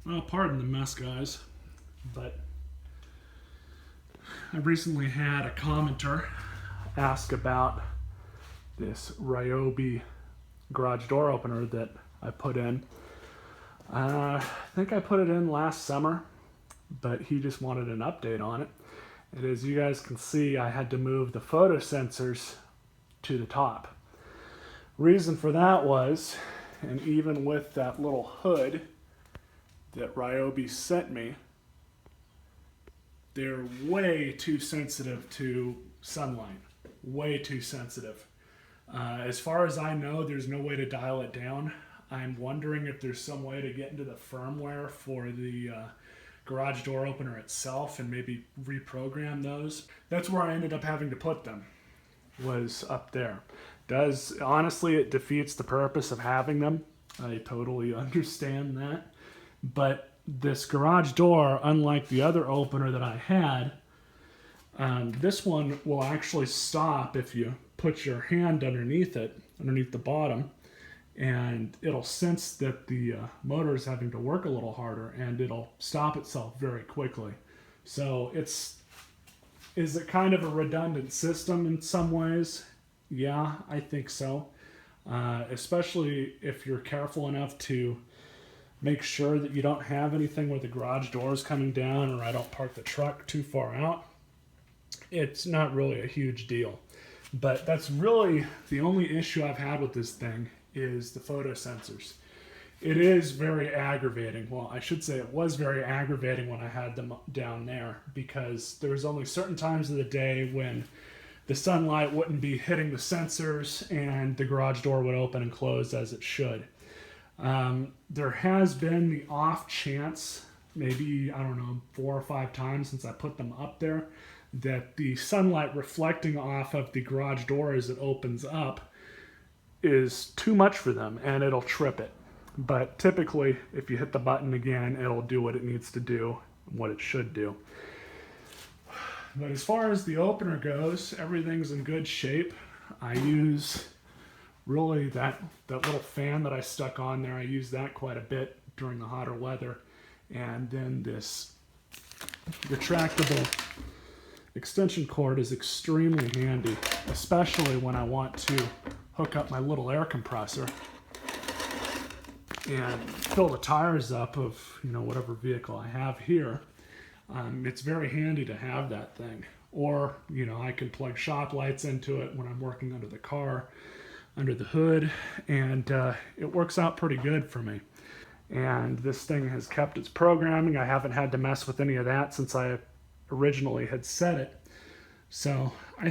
Well, pardon the mess, guys, but I recently had a commenter ask about this Ryobi garage door opener that I put in. I think I put it in last summer, but he just wanted an update on it. And as you guys can see, I had to move the photo sensors to the top. Reason for that was, and even with that little hood that Ryobi sent me, they're way too sensitive to sunlight. Way too sensitive. As far as I know, there's no way to dial it down. I'm wondering if there's some way to get into the firmware for the garage door opener itself and maybe reprogram those. That's where I ended up having to put them, was up there. Honestly, it defeats the purpose of having them. I totally understand that. But this garage door, unlike the other opener that I had, this one will actually stop if you put your hand underneath it, underneath the bottom, and it'll sense that the motor is having to work a little harder, and it'll stop itself very quickly. So is it kind of a redundant system in some ways? Yeah, I think so. Especially if you're careful enough to make sure that you don't have anything where the garage door is coming down, or I don't park the truck too far out. It's not really a huge deal. But that's really the only issue I've had with this thing is the photo sensors. It is very aggravating. Well, I should say it was very aggravating when I had them down there, because there was only certain times of the day when the sunlight wouldn't be hitting the sensors and the garage door would open and close as it should. There has been the off chance, maybe, I don't know, 4 or 5 times since I put them up there, that the sunlight reflecting off of the garage door as it opens up is too much for them and it'll trip it. But typically, if you hit the button again, it'll do what it needs to do, what it should do. But as far as the opener goes, everything's in good shape. I use really that little fan that I stuck on there. I use that quite a bit during the hotter weather. And then this retractable extension cord is extremely handy, especially when I want to hook up my little air compressor and fill the tires up of whatever vehicle I have here. It's very handy to have that thing. Or I can plug shop lights into it when I'm working under the car, under the hood, and it works out pretty good for me. And this thing has kept its programming. I haven't had to mess with any of that since I originally had set it. So I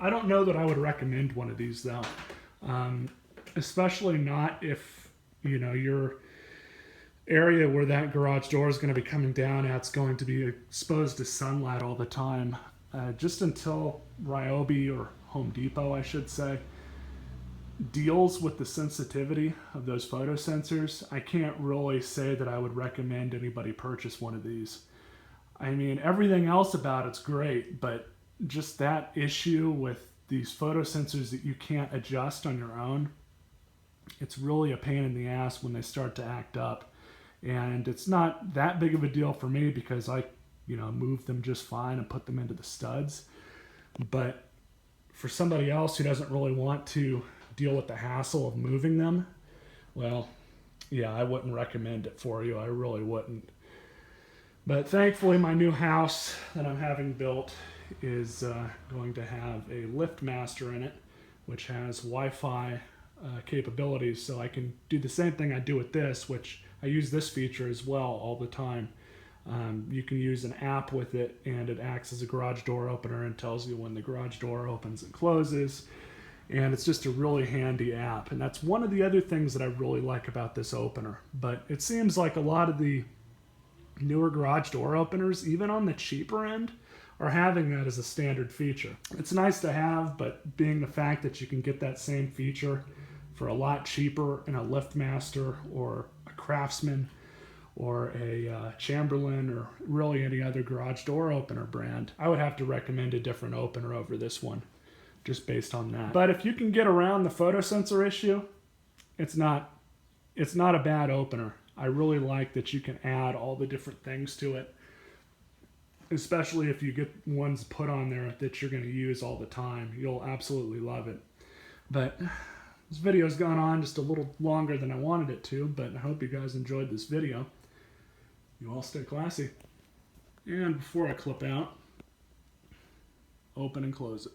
don't know that I would recommend one of these though. Especially not if your area where that garage door is going to be coming down at's going to be exposed to sunlight all the time. Just until Ryobi, or Home Depot I should say, deals with the sensitivity of those photo sensors, I can't really say that I would recommend anybody purchase one of these. I mean, everything else about it's great, but just that issue with these photo sensors that you can't adjust on your own, it's really a pain in the ass when they start to act up. And it's not that big of a deal for me because I move them just fine and put them into the studs. But for somebody else who doesn't really want to deal with the hassle of moving them, well, yeah, I wouldn't recommend it for you. I really wouldn't. But thankfully, my new house that I'm having built is going to have a LiftMaster in it, which has Wi-Fi capabilities, so I can do the same thing I do with this, which I use this feature as well all the time. You can use an app with it, and it acts as a garage door opener and tells you when the garage door opens and closes. And it's just a really handy app. And that's one of the other things that I really like about this opener. But it seems like a lot of the newer garage door openers, even on the cheaper end, are having that as a standard feature. It's nice to have, but being the fact that you can get that same feature for a lot cheaper in a LiftMaster or a Craftsman or a Chamberlain or really any other garage door opener brand, I would have to recommend a different opener over this one, just based on that. But if you can get around the photo sensor issue, it's not it's not a bad opener. I really like that you can add all the different things to it, especially if you get ones put on there that you're going to use all the time. You'll absolutely love it. But this video's gone on just a little longer than I wanted it to, but I hope you guys enjoyed this video. You all stay classy. And before I clip out, open and close it.